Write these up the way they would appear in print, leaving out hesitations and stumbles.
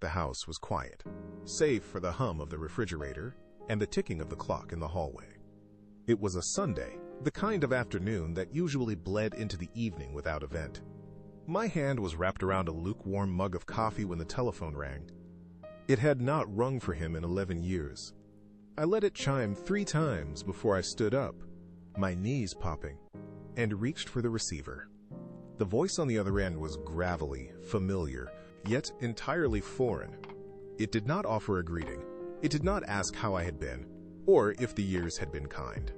The house was quiet, save for the hum of the refrigerator and the ticking of the clock in the hallway. It was a Sunday, the kind of afternoon that usually bled into the evening without event. My hand was wrapped around a lukewarm mug of coffee when the telephone rang. It had not rung for him in 11 years. I let it chime 3 times before I stood up, my knees popping, and reached for the receiver. The voice on the other end was gravelly, familiar, yet entirely foreign. It did not offer a greeting. It did not ask how I had been, or if the years had been kind.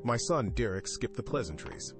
My son Derek skipped the pleasantries.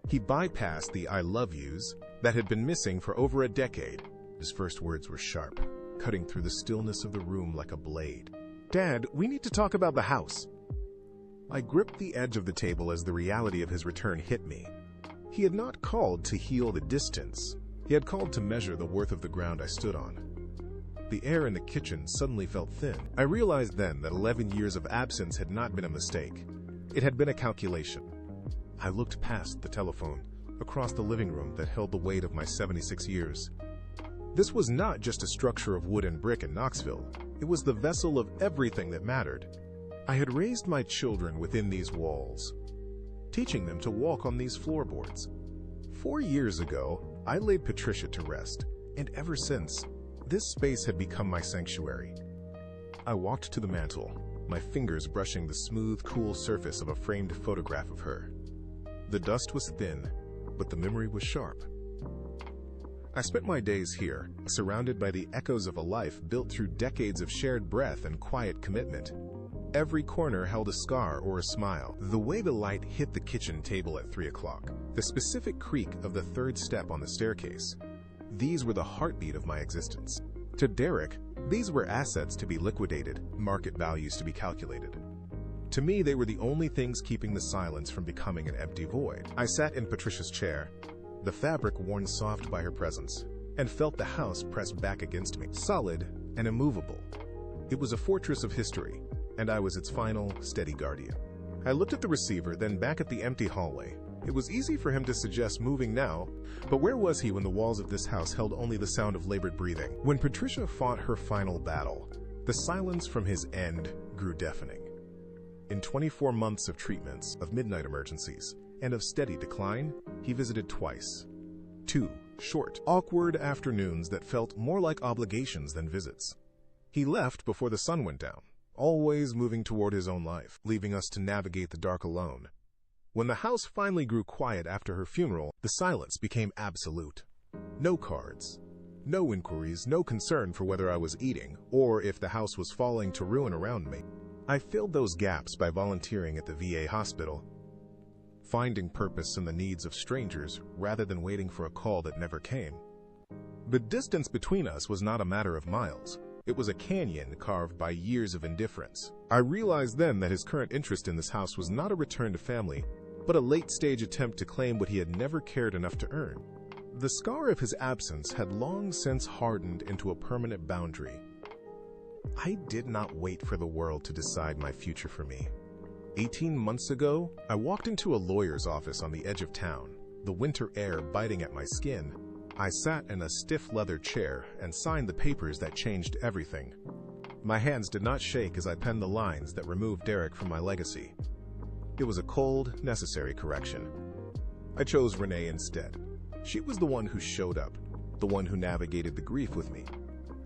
He bypassed the I love yous that had been missing for over a decade. His first words were sharp, cutting through the stillness of the room like a blade. "Dad, we need to talk about the house." I gripped the edge of the table as the reality of his return hit me. He had not called to heal the distance. He had called to measure the worth of the ground I stood on. The air in the kitchen suddenly felt thin. I realized then that 11 years of absence had not been a mistake. It had been a calculation. I looked past the telephone, across the living room that held the weight of my 76 years. This was not just a structure of wood and brick in Knoxville. It was the vessel of everything that mattered. I had raised my children within these walls, teaching them to walk on these floorboards. 4 years ago, I laid Patricia to rest, and ever since, this space had become my sanctuary. I walked to the mantel, my fingers brushing the smooth, cool surface of a framed photograph of her. The dust was thin, but the memory was sharp. I spent my days here, surrounded by the echoes of a life built through decades of shared breath and quiet commitment. Every corner held a scar or a smile. The way the light hit the kitchen table at 3 o'clock, the specific creak of the 3rd step on the staircase. These were the heartbeat of my existence. To Derek, these were assets to be liquidated, market values to be calculated. To me, they were the only things keeping the silence from becoming an empty void. I sat in Patricia's chair, the fabric worn soft by her presence, and felt the house pressed back against me, solid and immovable. It was a fortress of history, and I was its final, steady guardian. I looked at the receiver, then back at the empty hallway. It was easy for him to suggest moving now, but where was he when the walls of this house held only the sound of labored breathing? When Patricia fought her final battle, the silence from his end grew deafening. In 24 months of treatments, of midnight emergencies, and of steady decline, he visited twice. 2 short, awkward afternoons that felt more like obligations than visits. He left before the sun went down, always moving toward his own life, leaving us to navigate the dark alone. When the house finally grew quiet after her funeral, the silence became absolute. No cards, no inquiries, no concern for whether I was eating, or if the house was falling to ruin around me. I filled those gaps by volunteering at the VA hospital, finding purpose in the needs of strangers rather than waiting for a call that never came. The distance between us was not a matter of miles. It was a canyon carved by years of indifference. I realized then that his current interest in this house was not a return to family, but a late-stage attempt to claim what he had never cared enough to earn. The scar of his absence had long since hardened into a permanent boundary. I did not wait for the world to decide my future for me. 18 months ago, I walked into a lawyer's office on the edge of town, the winter air biting at my skin. I sat in a stiff leather chair and signed the papers that changed everything. My hands did not shake as I penned the lines that removed Derek from my legacy. It was a cold, necessary correction. I chose Renee instead. She was the one who showed up, the one who navigated the grief with me,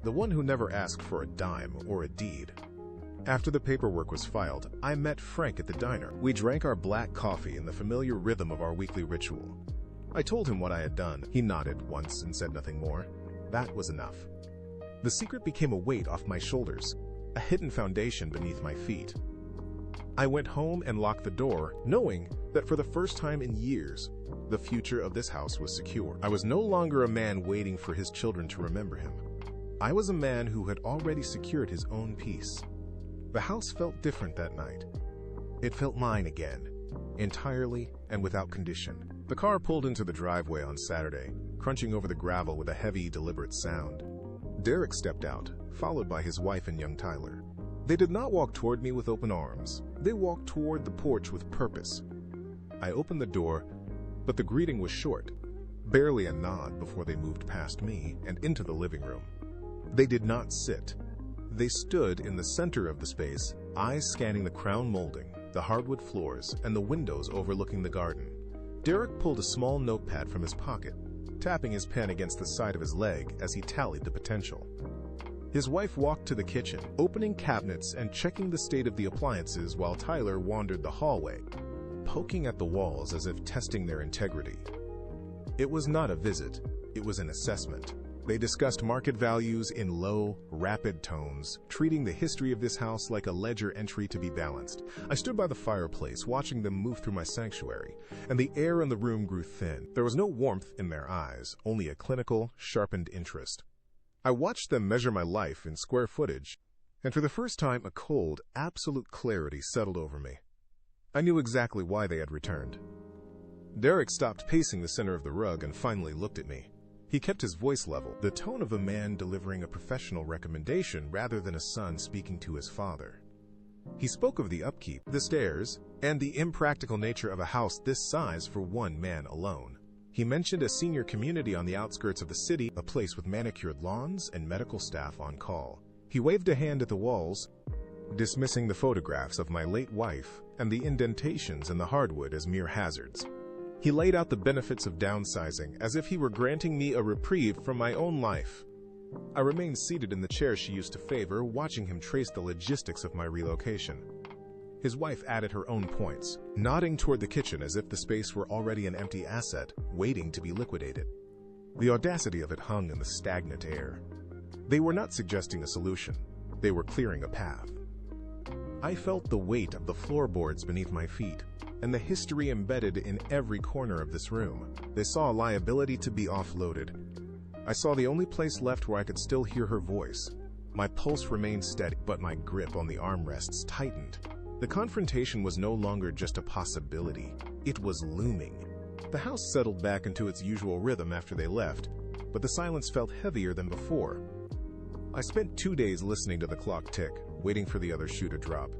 the one who never asked for a dime or a deed. After the paperwork was filed, I met Frank at the diner. We drank our black coffee in the familiar rhythm of our weekly ritual. I told him what I had done. He nodded once and said nothing more. That was enough. The secret became a weight off my shoulders, a hidden foundation beneath my feet. I went home and locked the door, knowing that for the first time in years, the future of this house was secure. I was no longer a man waiting for his children to remember him. I was a man who had already secured his own peace. The house felt different that night. It felt mine again, entirely and without condition. The car pulled into the driveway on Saturday, crunching over the gravel with a heavy, deliberate sound. Derek stepped out, followed by his wife and young Tyler. They did not walk toward me with open arms. They walked toward the porch with purpose. I opened the door, but the greeting was short, barely a nod before they moved past me and into the living room. They did not sit. They stood in the center of the space, eyes scanning the crown molding, the hardwood floors, and the windows overlooking the garden. Derek pulled a small notepad from his pocket, tapping his pen against the side of his leg as he tallied the potential. His wife walked to the kitchen, opening cabinets and checking the state of the appliances while Tyler wandered the hallway, poking at the walls as if testing their integrity. It was not a visit, it was an assessment. They discussed market values in low, rapid tones, treating the history of this house like a ledger entry to be balanced. I stood by the fireplace, watching them move through my sanctuary, and the air in the room grew thin. There was no warmth in their eyes, only a clinical, sharpened interest. I watched them measure my life in square footage, and for the first time a cold, absolute clarity settled over me. I knew exactly why they had returned. Derek stopped pacing the center of the rug and finally looked at me. He kept his voice level, the tone of a man delivering a professional recommendation rather than a son speaking to his father. He spoke of the upkeep, the stairs, and the impractical nature of a house this size for one man alone. He mentioned a senior community on the outskirts of the city, a place with manicured lawns and medical staff on call. He waved a hand at the walls, dismissing the photographs of my late wife and the indentations in the hardwood as mere hazards. He laid out the benefits of downsizing as if he were granting me a reprieve from my own life. I remained seated in the chair she used to favor, watching him trace the logistics of my relocation. His wife added her own points, nodding toward the kitchen as if the space were already an empty asset, waiting to be liquidated. The audacity of it hung in the stagnant air. They were not suggesting a solution. They were clearing a path. I felt the weight of the floorboards beneath my feet, and the history embedded in every corner of this room. They saw a liability to be offloaded. I saw the only place left where I could still hear her voice. My pulse remained steady, but my grip on the armrests tightened. The confrontation was no longer just a possibility. It was looming. The house settled back into its usual rhythm after they left, but the silence felt heavier than before. I spent 2 days listening to the clock tick, waiting for the other shoe to drop.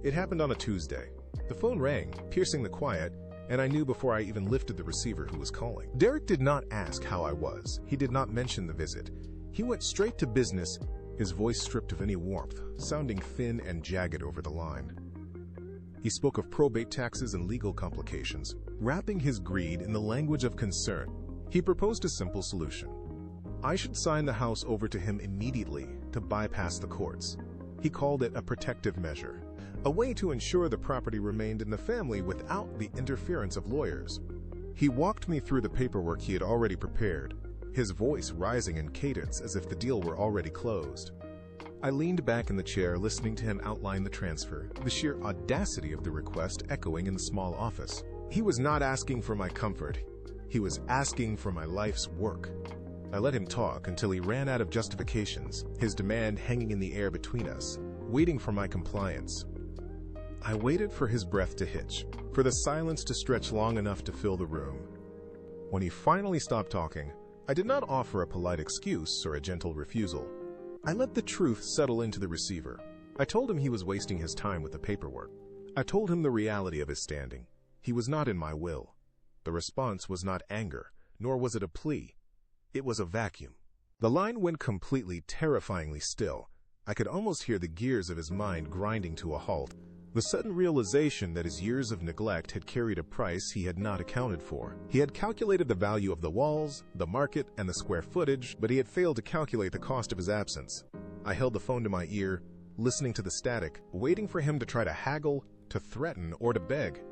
It happened on a Tuesday. The phone rang, piercing the quiet, and I knew before I even lifted the receiver who was calling. Derek did not ask how I was. He did not mention the visit. He went straight to business, his voice stripped of any warmth, sounding thin and jagged over the line. He spoke of probate taxes and legal complications, wrapping his greed in the language of concern. He proposed a simple solution. I should sign the house over to him immediately to bypass the courts. He called it a protective measure, a way to ensure the property remained in the family without the interference of lawyers. He walked me through the paperwork he had already prepared, his voice rising in cadence as if the deal were already closed. I leaned back in the chair, listening to him outline the transfer, the sheer audacity of the request echoing in the small office. He was not asking for my comfort. He was asking for my life's work. I let him talk until he ran out of justifications, his demand hanging in the air between us, waiting for my compliance. I waited for his breath to hitch, for the silence to stretch long enough to fill the room. When he finally stopped talking, I did not offer a polite excuse or a gentle refusal. I let the truth settle into the receiver. I told him he was wasting his time with the paperwork. I told him the reality of his standing. He was not in my will. The response was not anger, nor was it a plea. It was a vacuum. The line went completely, terrifyingly still. I could almost hear the gears of his mind grinding to a halt. The sudden realization that his years of neglect had carried a price he had not accounted for. He had calculated the value of the walls, the market, and the square footage, but he had failed to calculate the cost of his absence. I held the phone to my ear, listening to the static, waiting for him to try to haggle, to threaten, or to beg.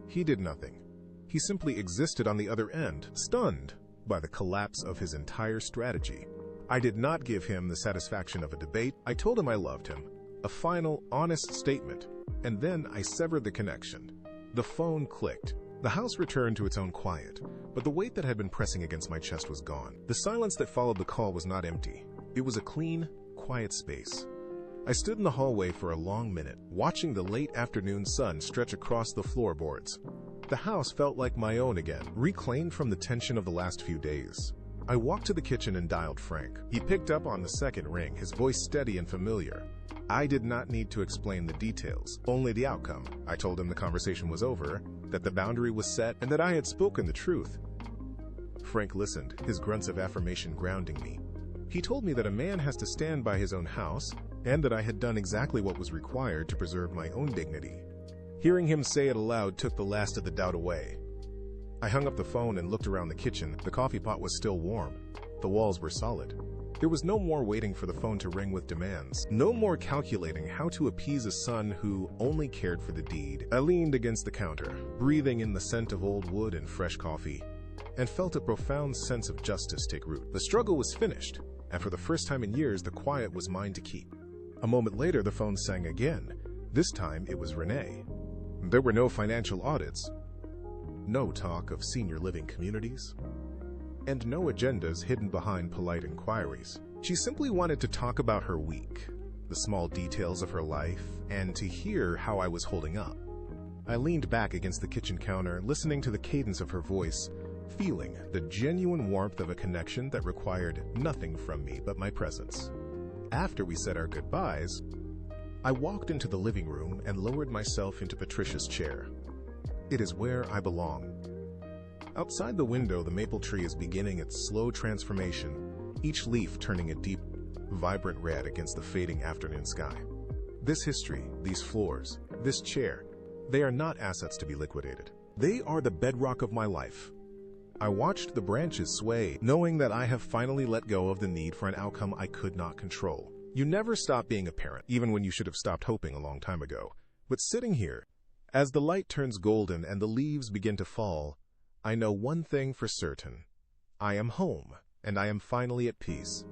He did nothing. He simply existed on the other end, stunned by the collapse of his entire strategy. I did not give him the satisfaction of a debate. I told him I loved him, a final, honest statement, and then I severed the connection. The phone clicked. The house returned to its own quiet, but the weight that had been pressing against my chest was gone. The silence that followed the call was not empty. It was a clean, quiet space. I stood in the hallway for a long minute, watching the late afternoon sun stretch across the floorboards. The house felt like my own again, reclaimed from the tension of the last few days. I walked to the kitchen and dialed Frank. He picked up on the second ring, his voice steady and familiar. I did not need to explain the details, only the outcome. I told him the conversation was over, that the boundary was set, and that I had spoken the truth. Frank listened, his grunts of affirmation grounding me. He told me that a man has to stand by his own house, and that I had done exactly what was required to preserve my own dignity. Hearing him say it aloud took the last of the doubt away. I hung up the phone and looked around the kitchen. The coffee pot was still warm. The walls were solid. There was no more waiting for the phone to ring with demands. No more calculating how to appease a son who only cared for the deed. I leaned against the counter, breathing in the scent of old wood and fresh coffee, and felt a profound sense of justice take root. The struggle was finished, and for the first time in years, the quiet was mine to keep. A moment later, the phone sang again. This time, it was Renee. There were no financial audits, no talk of senior living communities, and no agendas hidden behind polite inquiries. She simply wanted to talk about her week, the small details of her life, and to hear how I was holding up. I leaned back against the kitchen counter, listening to the cadence of her voice, feeling the genuine warmth of a connection that required nothing from me but my presence. After we said our goodbyes, I walked into the living room and lowered myself into Patricia's chair. It is where I belong. Outside the window, the maple tree is beginning its slow transformation, each leaf turning a deep, vibrant red against the fading afternoon sky. This history, these floors, this chair, they are not assets to be liquidated. They are the bedrock of my life. I watched the branches sway, knowing that I have finally let go of the need for an outcome I could not control. You never stop being a parent, even when you should have stopped hoping a long time ago. But sitting here, as the light turns golden and the leaves begin to fall, I know one thing for certain. I am home, and I am finally at peace.